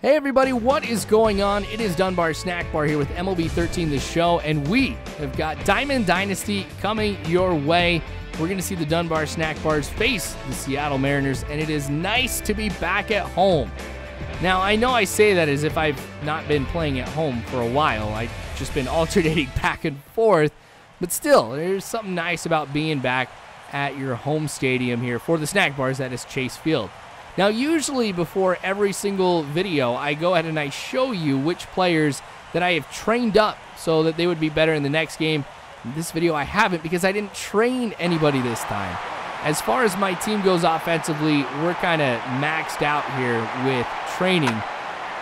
Hey everybody, what is going on? It is Dunbar Snackbar here with MLB 13 The Show, and we have got Diamond Dynasty coming your way. We're going to see the Dunbar Snackbars face the Seattle Mariners, and it is nice to be back at home. Now, I know I say that as if I've not been playing at home for a while. I've just been alternating back and forth, but still, there's something nice about being back at your home stadium here for the Snackbars, that is Chase Field. Now, usually before every single video, I go ahead and I show you which players that I have trained up so that they would be better in the next game. In this video, I haven't because I didn't train anybody this time. As far as my team goes offensively, we're kind of maxed out here with training.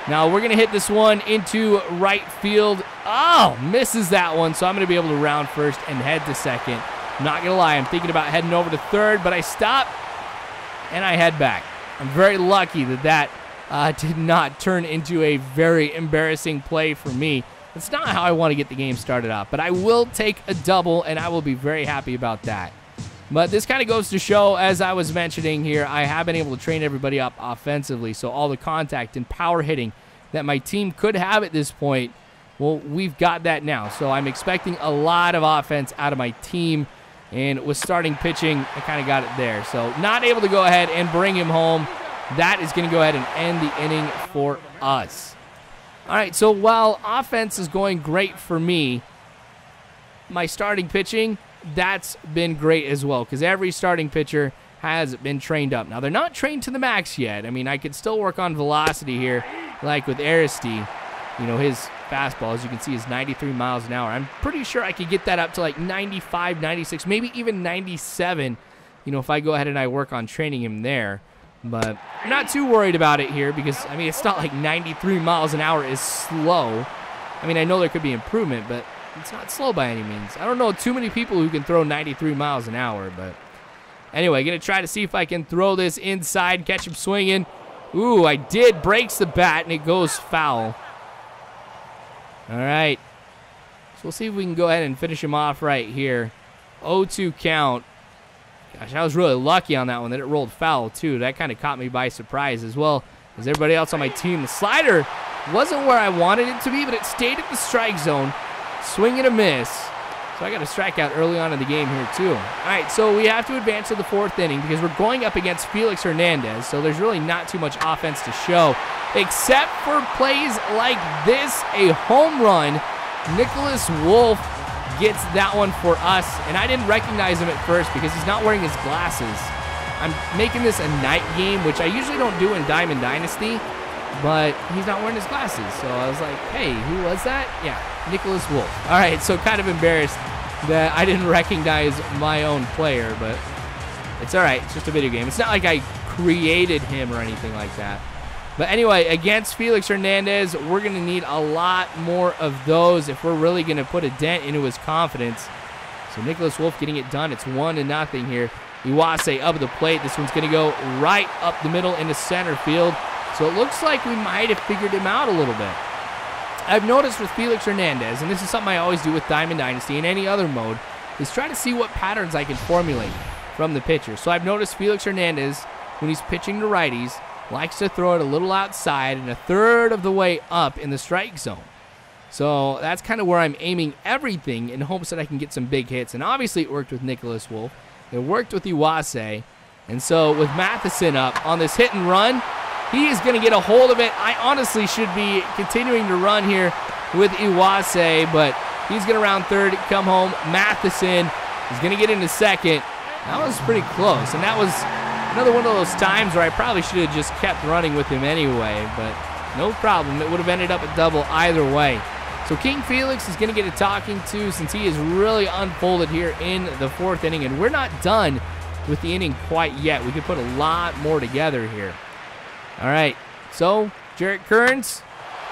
Now, we're going to hit this one into right field. Oh, misses that one, so I'm going to be able to round first and head to second. I'm not going to lie, I'm thinking about heading over to third, but I stop and I head back. I'm very lucky that did not turn into a very embarrassing play for me. That's not how I want to get the game started off, but I will take a double, and I will be very happy about that. But this kind of goes to show, as I was mentioning here, I have been able to train everybody up offensively, so all the contact and power hitting that my team could have at this point, well, we've got that now. So I'm expecting a lot of offense out of my team. And with starting pitching, I kind of got it there. So not able to go ahead and bring him home. That is going to go ahead and end the inning for us. All right, so while offense is going great for me, my starting pitching, that's been great as well, because every starting pitcher has been trained up. Now, they're not trained to the max yet. I mean, I could still work on velocity here, like with Aristi. You know, his fastball, as you can see, is 93 miles an hour. I'm pretty sure I could get that up to like 95, 96, maybe even 97, you know, if I go ahead and I work on training him there. But I'm not too worried about it here because, I mean, it's not like 93 miles an hour is slow. I mean, I know there could be improvement, but it's not slow by any means. I don't know too many people who can throw 93 miles an hour, but anyway, going to try to see if I can throw this inside, catch him swinging. Ooh, I did. Breaks the bat, and it goes foul. All right, so we'll see if we can go ahead and finish him off right here. 0-2 count. Gosh, I was really lucky on that one that it rolled foul, too. That kind of caught me by surprise as well as everybody else on my team. The slider wasn't where I wanted it to be, but it stayed at the strike zone. Swing and a miss. So I got a strikeout early on in the game here, too. All right, so we have to advance to the fourth inning because we're going up against Felix Hernandez, so there's really not too much offense to show. Except for plays like this, a home run. Nicholas Wolf gets that one for us, and I didn't recognize him at first because he's not wearing his glasses. I'm making this a night game, which I usually don't do in Diamond Dynasty, but he's not wearing his glasses. So I was like, hey, who was that? Yeah, Nicholas Wolf. All right, so kind of embarrassed that I didn't recognize my own player, but it's all right. It's just a video game. It's not like I created him or anything like that. But anyway, against Felix Hernandez, we're going to need a lot more of those if we're really going to put a dent into his confidence. So Nicholas Wolf getting it done. It's 1-0 here. Iwase up at the plate. This one's going to go right up the middle into center field. So it looks like we might have figured him out a little bit. I've noticed with Felix Hernandez, and this is something I always do with Diamond Dynasty and any other mode, is try to see what patterns I can formulate from the pitcher. So I've noticed Felix Hernandez, when he's pitching to righties, likes to throw it a little outside and a third of the way up in the strike zone. So that's kind of where I'm aiming everything in hopes that I can get some big hits. And obviously it worked with Nicholas Wolf. It worked with Iwase. And so with Matheson up on this hit and run, he is going to get a hold of it. I honestly should be continuing to run here with Iwase, but he's going to round third, come home. Matheson is going to get into second. That was pretty close, and that was another one of those times where I probably should have just kept running with him anyway, but no problem. It would have ended up a double either way. So King Felix is going to get a talking to since he is really unfolded here in the fourth inning, and we're not done with the inning quite yet. We could put a lot more together here. All right, so Jarrett Kearns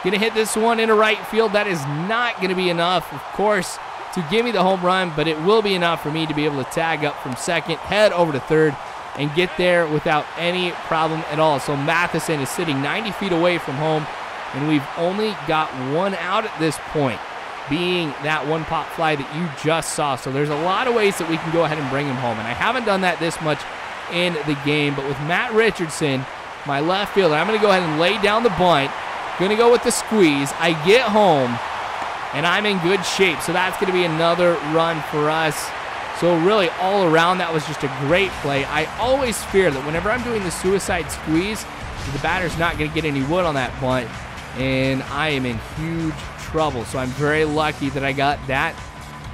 going to hit this one into right field. That is not going to be enough, of course, to give me the home run, but it will be enough for me to be able to tag up from second, head over to third, and get there without any problem at all. So Matheson is sitting 90 feet away from home, and we've only got one out at this point, being that one pop fly that you just saw. So there's a lot of ways that we can go ahead and bring him home, and I haven't done that this much in the game, but with Matt Richardson, my left fielder, I'm going to go ahead and lay down the bunt. Going to go with the squeeze. I get home, and I'm in good shape. So that's going to be another run for us. So really, all around, that was just a great play. I always fear that whenever I'm doing the suicide squeeze, the batter's not going to get any wood on that bunt, and I am in huge trouble. So I'm very lucky that I got that,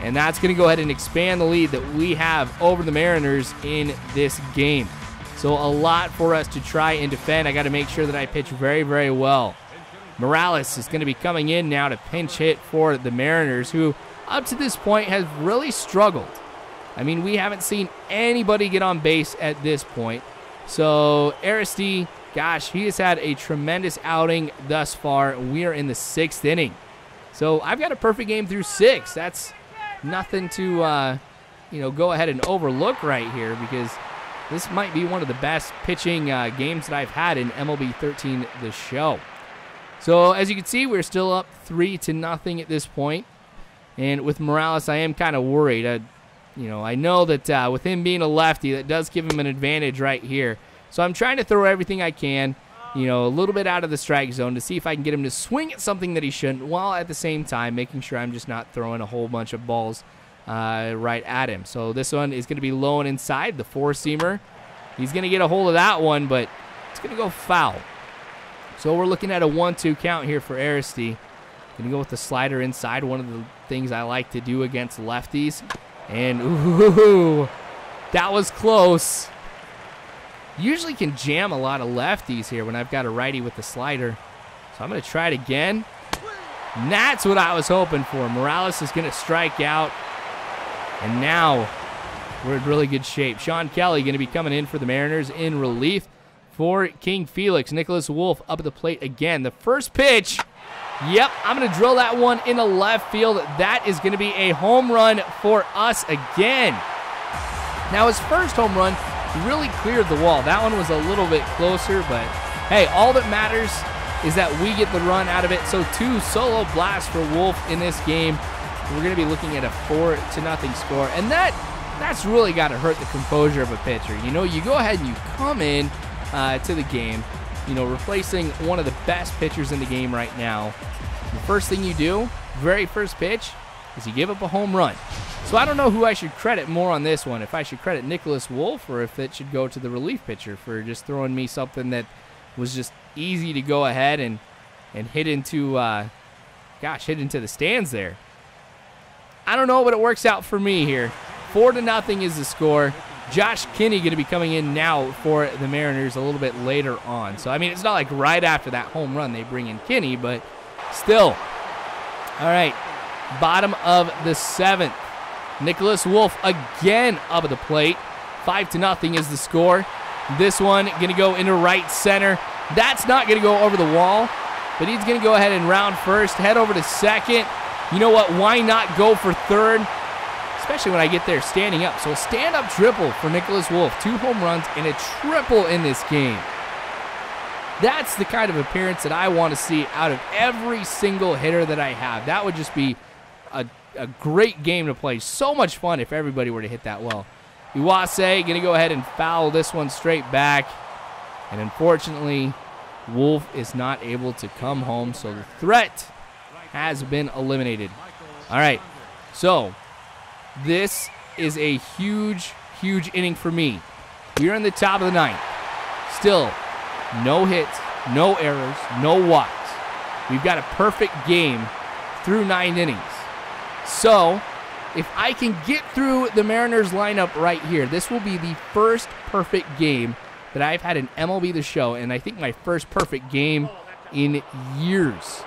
and that's going to go ahead and expand the lead that we have over the Mariners in this game. So a lot for us to try and defend. I got to make sure that I pitch very, very well. Morales is going to be coming in now to pinch hit for the Mariners, who up to this point has really struggled. I mean, we haven't seen anybody get on base at this point. So Aristi, gosh, he has had a tremendous outing thus far. We are in the 6th inning. So I've got a perfect game through 6. That's nothing to, go ahead and overlook right here, because this might be one of the best pitching games that I've had in MLB 13 the show. So as you can see, we're still up 3-0 at this point. And with Morales, I am kind of worried. I know that with him being a lefty, that does give him an advantage right here. So I'm trying to throw everything I can, a little bit out of the strike zone to see if I can get him to swing at something that he shouldn't, while at the same time making sure I'm just not throwing a whole bunch of balls right at him. So this one is going to be low and inside, the 4-seamer. He's going to get a hold of that one, but it's going to go foul. So we're looking at a 1-2 count here for Aristi. Going to go with the slider inside, one of the things I like to do against lefties. And, ooh, that was close. Usually can jam a lot of lefties here when I've got a righty with the slider. So I'm going to try it again. And that's what I was hoping for. Morales is going to strike out. And now we're in really good shape. Sean Kelly going to be coming in for the Mariners in relief for King Felix. Nicholas Wolf up at the plate again. The first pitch. Yep, I'm going to drill that one into left field. That is going to be a home run for us again. Now, his first home run really cleared the wall. That one was a little bit closer, but hey, all that matters is that we get the run out of it. So 2 solo blasts for Wolf in this game. We're going to be looking at a 4-0 score, and that's really got to hurt the composure of a pitcher. You go ahead and you come in to the game, replacing one of the best pitchers in the game right now. The first thing you do, very first pitch, is you give up a home run. So I don't know who I should credit more on this one, if I should credit Nicholas Wolf or if it should go to the relief pitcher for just throwing me something that was just easy to go ahead and hit into, hit into the stands there. I don't know, but it works out for me here. 4-0 is the score. Josh Kinney going to be coming in now for the Mariners a little bit later on. So, I mean, it's not like right after that home run they bring in Kinney, but still. All right, bottom of the 7th. Nicholas Wolf again up at the plate. 5-0 is the score. This one going to go into right center. That's not going to go over the wall, but he's going to go ahead and round first, head over to second. You know what? Why not go for third? Especially when I get there standing up. So a stand-up triple for Nicholas Wolf. 2 home runs and a triple in this game. That's the kind of appearance that I want to see out of every single hitter that I have. That would just be a great game to play. So much fun if everybody were to hit that well. Iwase going to go ahead and foul this one straight back. And unfortunately, Wolf is not able to come home. So the threat has been eliminated. All right, so this is a huge, huge inning for me. We are in the top of the 9th. Still, no hits, no errors, no walks. We've got a perfect game through 9 innings. So, if I can get through the Mariners lineup right here, this will be the first perfect game that I've had in MLB The Show, and I think my first perfect game in years.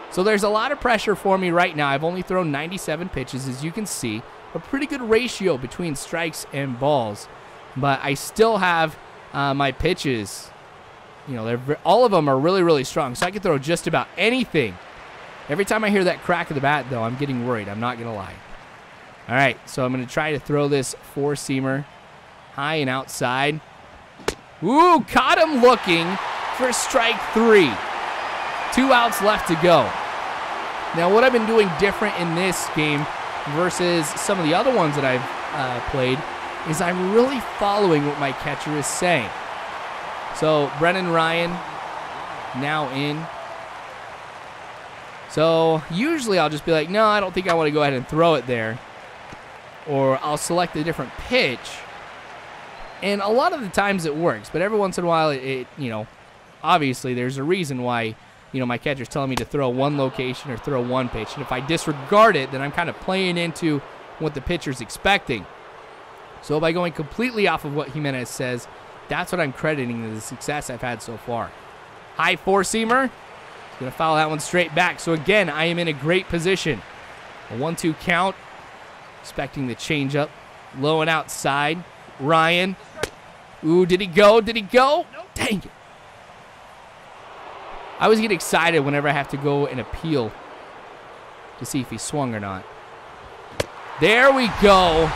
So there's a lot of pressure for me right now. I've only thrown 97 pitches, as you can see. A pretty good ratio between strikes and balls. But I still have my pitches. All of them are really, really strong. So I can throw just about anything. Every time I hear that crack of the bat, though, I'm getting worried. I'm not going to lie. All right, so I'm going to try to throw this 4-seamer high and outside. Ooh, caught him looking for strike 3. 2 outs left to go. Now, what I've been doing different in this game versus some of the other ones that I've played is I'm really following what my catcher is saying. So, Brennan Ryan now in. So usually I'll just be like, no, I don't think I want to go ahead and throw it there. Or I'll select a different pitch. And a lot of the times it works, but every once in a while, you know, obviously there's a reason why, you know, my catcher's telling me to throw one location or throw one pitch. And if I disregard it, then I'm kind of playing into what the pitcher's expecting. So by going completely off of what Jimenez says, that's what I'm crediting the success I've had so far. High four-seamer. Going to foul that one straight back. So again, I am in a great position. A 1-2 count. Expecting the changeup. Low and outside. Ryan. Ooh, did he go? Did he go? Dang it. I always get excited whenever I have to go and appeal to see if he swung or not. There we go.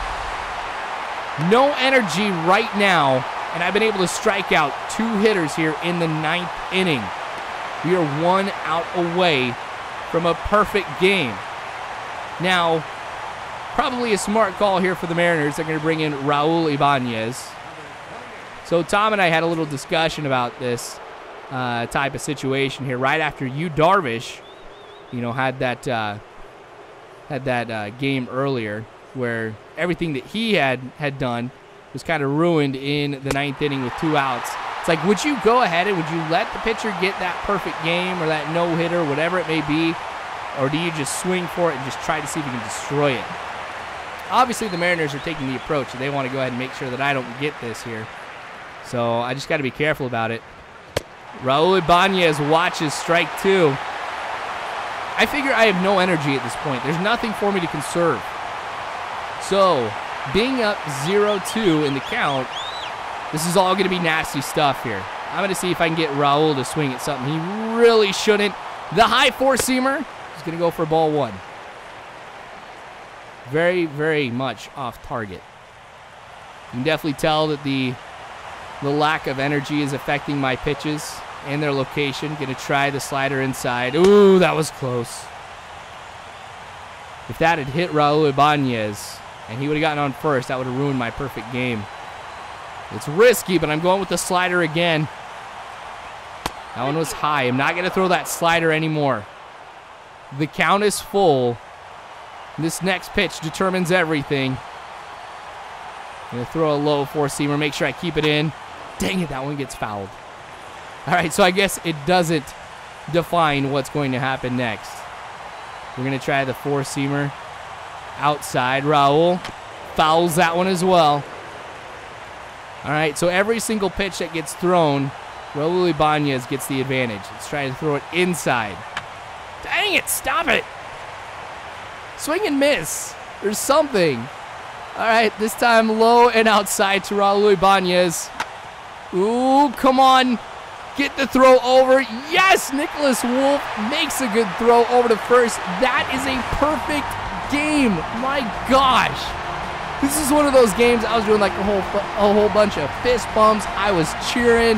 No energy right now, and I've been able to strike out 2 hitters here in the 9th inning. We are 1 out away from a perfect game. Now, probably a smart call here for the Mariners. They're going to bring in Raul Ibanez. So Tom and I had a little discussion about this type of situation here right after Yu Darvish, you know, had that game earlier where everything that he had done was kind of ruined in the 9th inning with 2 outs. It's like, would you go ahead and would you let the pitcher get that perfect game or that no-hitter, whatever it may be, or do you just swing for it and just try to see if you can destroy it? Obviously, the Mariners are taking the approach, and they want to go ahead and make sure that I don't get this here. So I just got to be careful about it. Raul Ibanez watches strike 2. I figure I have no energy at this point. There's nothing for me to conserve. So, being up 0-2 in the count, this is all going to be nasty stuff here. I'm going to see if I can get Raul to swing at something he really shouldn't. The high four-seamer is going to go for ball 1. Very, very much off target. You can definitely tell that the lack of energy is affecting my pitches and their location. Going to try the slider inside. Ooh, that was close. If that had hit Raul Ibanez and he would have gotten on first, that would have ruined my perfect game. It's risky, but I'm going with the slider again. That one was high. I'm not going to throw that slider anymore. The count is full. This next pitch determines everything. I'm going to throw a low four-seamer, make sure I keep it in. Dang it, that one gets fouled. All right, so I guess it doesn't define what's going to happen next. We're going to try the four-seamer outside. Raul fouls that one as well. All right, so every single pitch that gets thrown, Raul Ibanez gets the advantage. Let's try to throw it inside. Dang it, stop it. Swing and miss. There's something. All right, this time low and outside to Raul Ibanez. Ooh, come on. Get the throw over. Yes, Nicholas Wolf makes a good throw over to first. That is a perfect game. My gosh. This is one of those games I was doing like a whole bunch of fist bumps. I was cheering.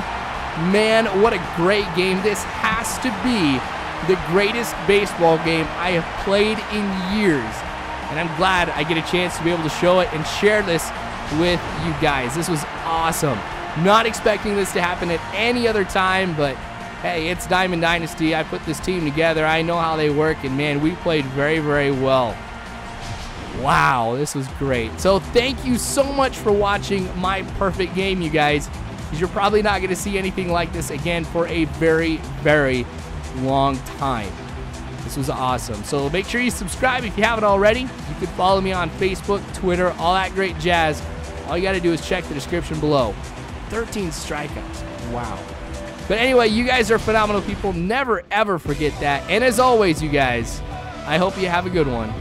Man, what a great game. This has to be the greatest baseball game I have played in years. And I'm glad I get a chance to be able to show it and share this with you guys. This was awesome. Not expecting this to happen at any other time, but hey, it's Diamond Dynasty. I put this team together. I know how they work, and man, we played very, very well. Wow, this was great. So thank you so much for watching my perfect game, you guys, because you're probably not going to see anything like this again for a very, very long time. This was awesome. So make sure you subscribe if you haven't already. You can follow me on Facebook, Twitter, all that great jazz. All you got to do is check the description below. 13 strikeouts. Wow. But anyway, you guys are phenomenal people. Never, ever forget that. And as always, you guys, I hope you have a good one.